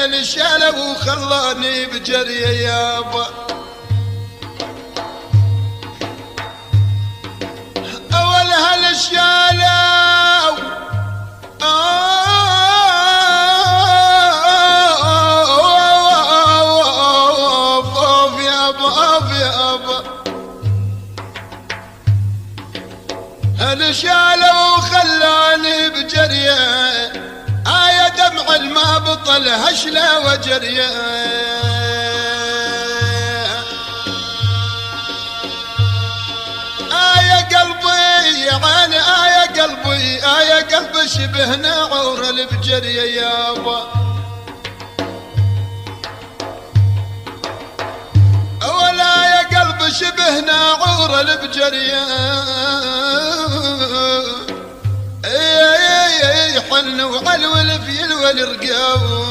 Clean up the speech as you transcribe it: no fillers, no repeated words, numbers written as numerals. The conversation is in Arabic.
هل شالوا وخلاني بجري يابا اول هل شالوا هل شالوا وخلاني بجريه دمع الما بطل هشله وجريه قلبي يا عيني قلبي شبهنا عور البجريه يابا ولا يا قلبي شبهنا عور البجريه حن وعلول في الول رقاو